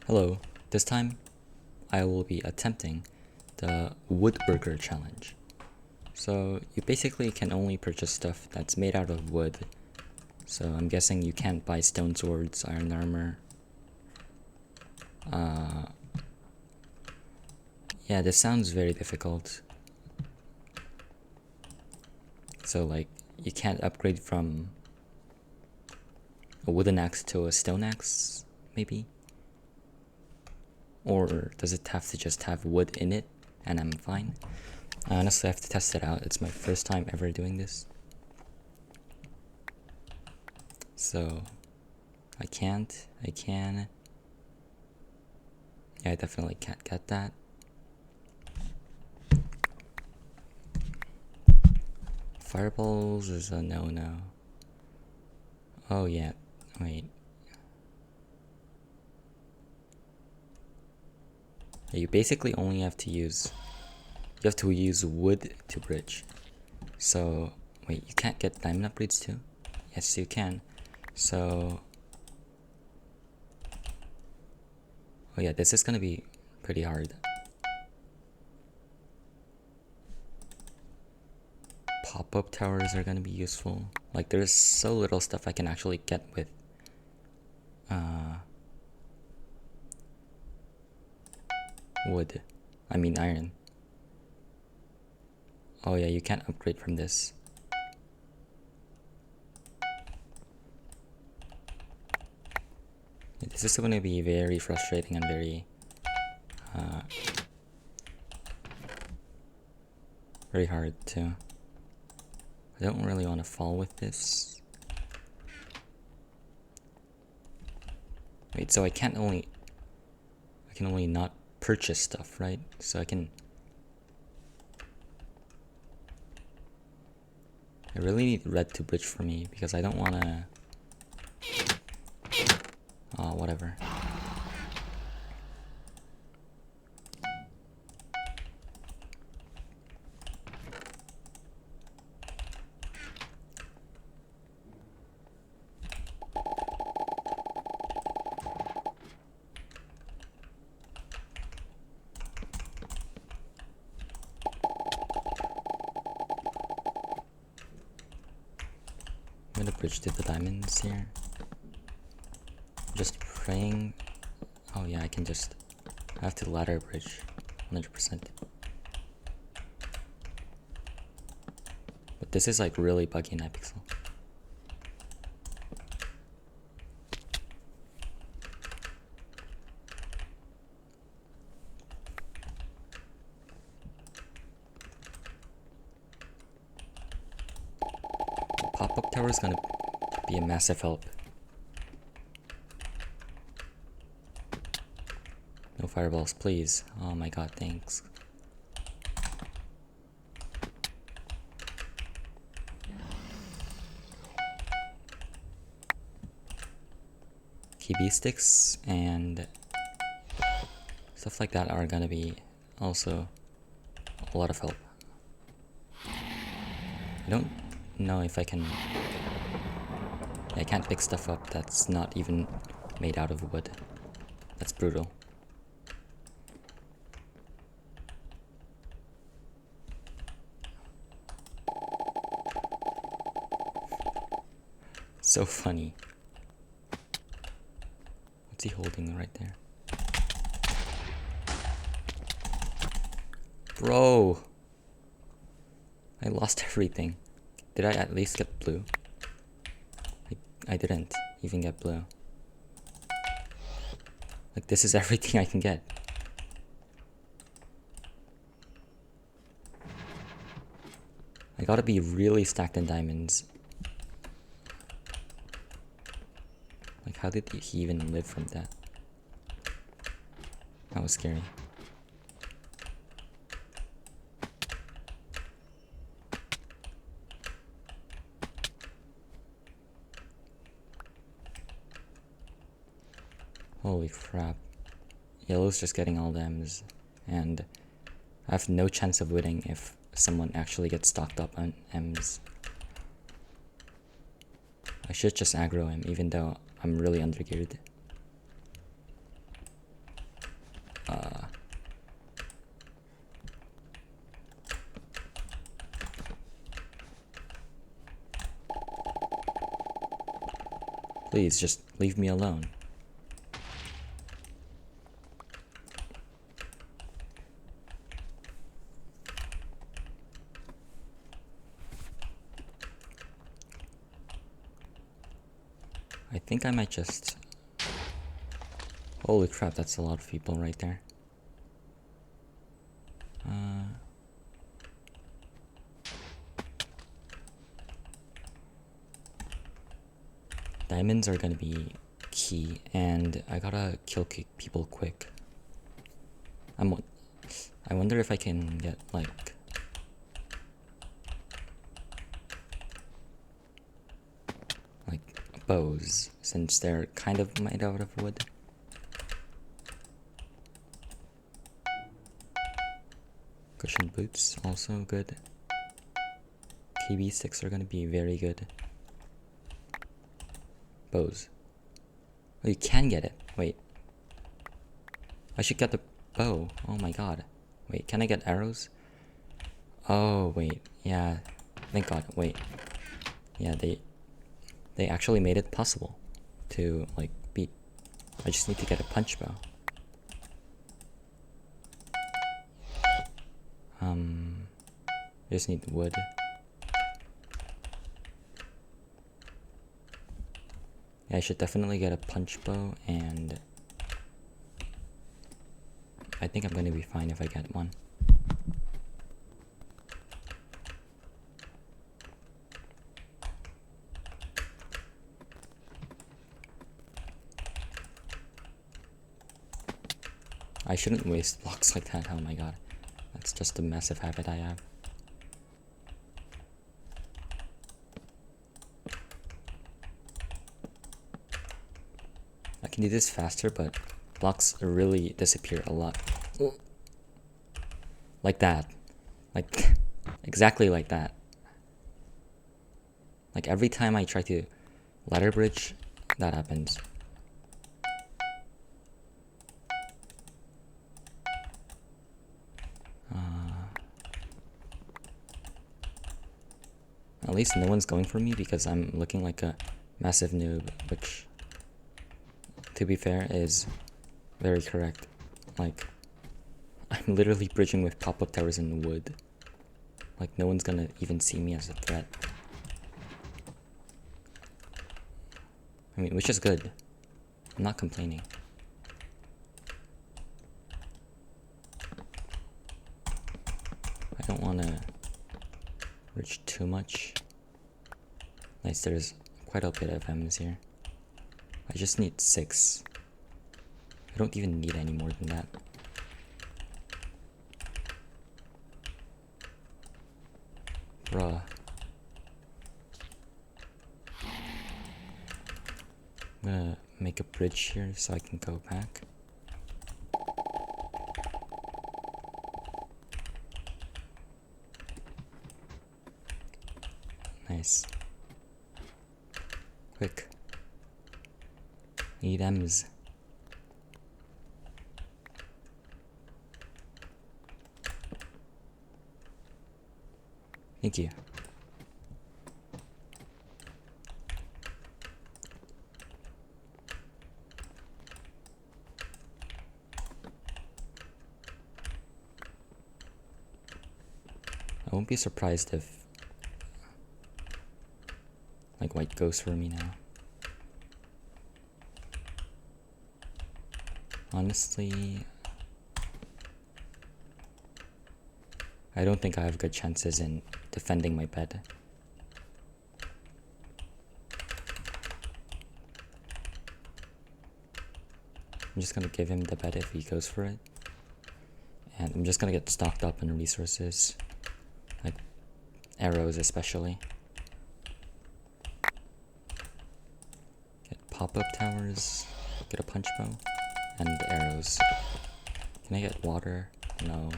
Hello, this time I will be attempting the Woodworker challenge. So you basically can only purchase stuff that's made out of wood. So I'm guessing you can't buy stone swords, iron armor. Yeah, this sounds very difficult. So like, you can't upgrade from a wooden axe to a stone axe, maybe? Or does it have to just have wood in it and I'm fine? I honestly have to test it out. It's my first time ever doing this. So I can. Yeah, I definitely can't get that. Fireballs is a no-no. Oh yeah, wait. You basically only have to use, wood to bridge. So, wait, you can't get diamond upgrades too? Yes, you can. So, oh yeah, this is gonna be pretty hard. Pop-up towers are gonna be useful. Like, there's so little stuff I can actually get with wood. I mean iron. Oh yeah, you can't upgrade from this. This is gonna be very frustrating and very hard too. I don't really want to fall with this. Wait, so I can only not purchase stuff, right? So I really need red to bridge for me because I don't want to. Oh, whatever. I'm gonna bridge to the diamonds here. Just praying. Oh yeah, I have to ladder bridge, 100%. But this is like really buggy in Hypixel. Pop-up tower is gonna be a massive help. No fireballs, please. Oh my god, thanks. KB sticks and stuff like that are gonna be also a lot of help. I don't know if I can. I can't pick stuff up that's not even made out of wood. That's brutal. So funny. What's he holding right there? Bro! I lost everything. Did I at least get blue? I didn't even get blue. Like, this is everything I can get. I gotta be really stacked in diamonds. Like, how did he even live from that? That was scary. Holy crap. Yellow's just getting all the M's, and I have no chance of winning if someone actually gets stocked up on M's. I should just aggro him, even though I'm really undergeared. Please, just leave me alone. I think I might just... Holy crap, that's a lot of people right there. Diamonds are gonna be key, and I gotta kill people quick. I wonder if I can get like bows, since they're kind of made out of wood. Cushion boots, also good. KB sticks are gonna be very good. Bows. Oh, you can get it. Wait. I should get the bow. Oh my god. Wait, can I get arrows? Oh, wait. Yeah. Thank god. Wait. Yeah, they actually made it possible to, like, beat. I just need to get a punch bow. Just need wood. Yeah, I should definitely get a punch bow, and I think I'm gonna be fine if I get one. I shouldn't waste blocks like that, oh my god. That's just a massive habit I have. I can do this faster, but blocks really disappear a lot. Like that. Like, exactly like that. Like every time I try to ladder bridge, that happens. At least no one's going for me because I'm looking like a massive noob, which, to be fair, is very correct. Like, I'm literally bridging with pop-up towers in wood. Like, no one's gonna even see me as a threat. I mean, which is good. I'm not complaining. I don't wanna bridge too much. Nice, there's quite a bit of M's here. I just need 6. I don't even need any more than that. Bruh. I'm gonna make a bridge here so I can go back. Nice. Quick. Need M's. Thank you. I won't be surprised if like white goes for me now. Honestly, I don't think I have good chances in defending my bed. I'm just gonna give him the bed if he goes for it. And I'm just gonna get stocked up on resources. Like arrows especially. Get pop-up towers, get a punch bow, and arrows. Can I get water? No.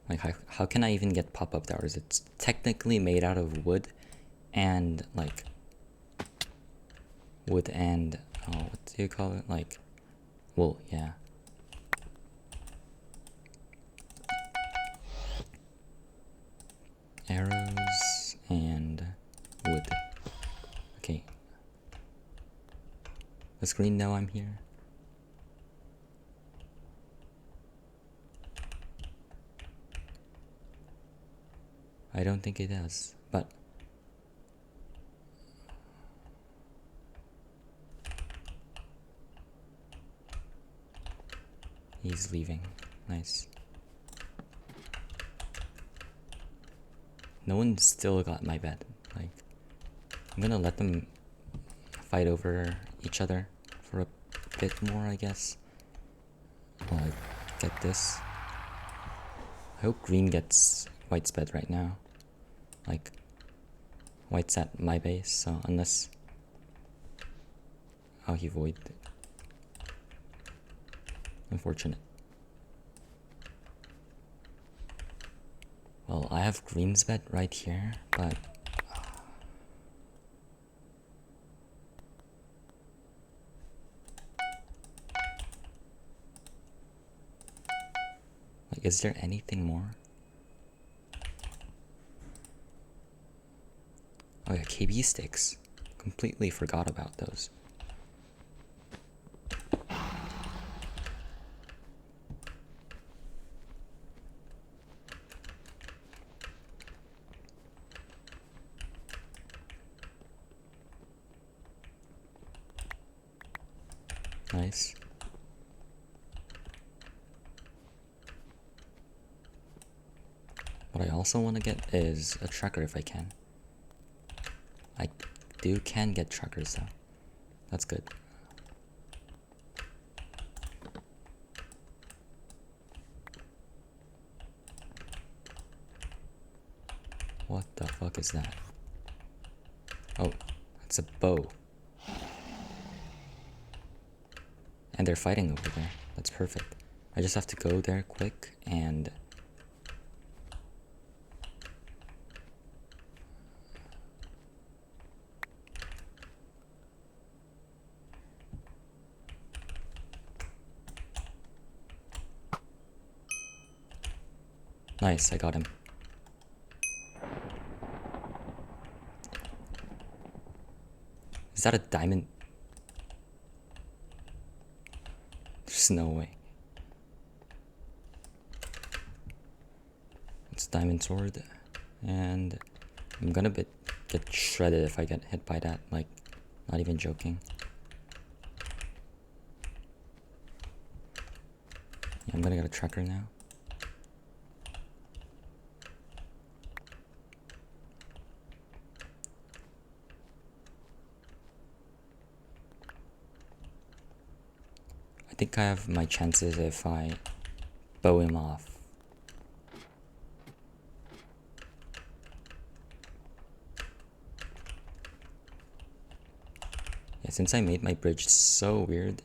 Like, how can I even get pop-up towers? It's technically made out of wood and, like, oh, what do you call it? Like, wool, yeah. Arrows and wood. Okay. Does green know I'm here? I don't think it does, but he's leaving. Nice. No one still got my bed. Like, I'm gonna let them fight over each other for a bit more, I guess. While I get this. I hope green gets white's bed right now. Like, white's at my base, so unless... Oh, he voided it. Unfortunate. Well, I have green's bed right here, but... Like, is there anything more? Oh yeah, KB sticks. Completely forgot about those. Nice. What I also want to get is a tracker if I can. I can get trackers though. That's good. What the fuck is that? Oh, it's a bow. And they're fighting over there. That's perfect. I just have to go there quick and... Nice, I got him. Is that a diamond? There's no way. It's diamond sword, and I'm gonna get shredded if I get hit by that. Like, not even joking. Yeah, I'm gonna get a tracker now. I think I have my chances if I bow him off. Yeah, since I made my bridge so weird,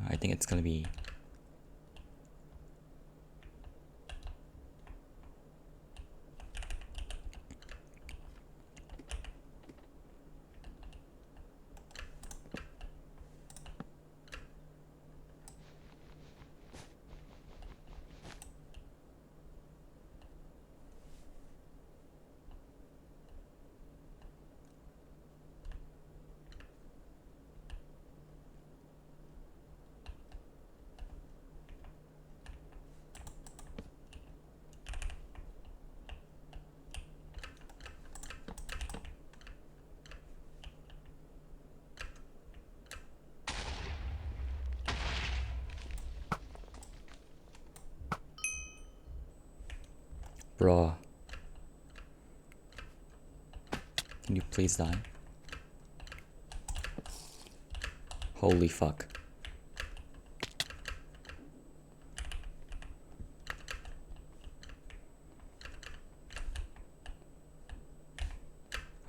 I think it's gonna be... Bruh. Can you please die? Holy fuck.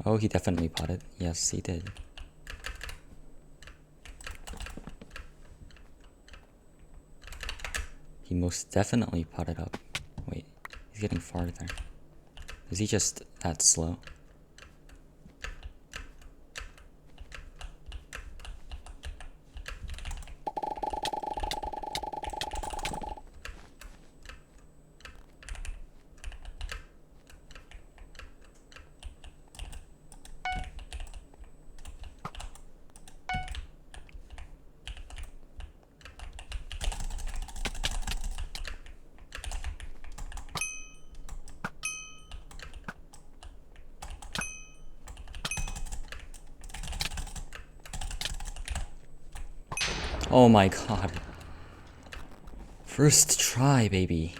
Oh, he definitely potted. Yes, he did. He most definitely potted up. Wait, he's getting farther. Is he just that slow? Oh my god. First try, baby.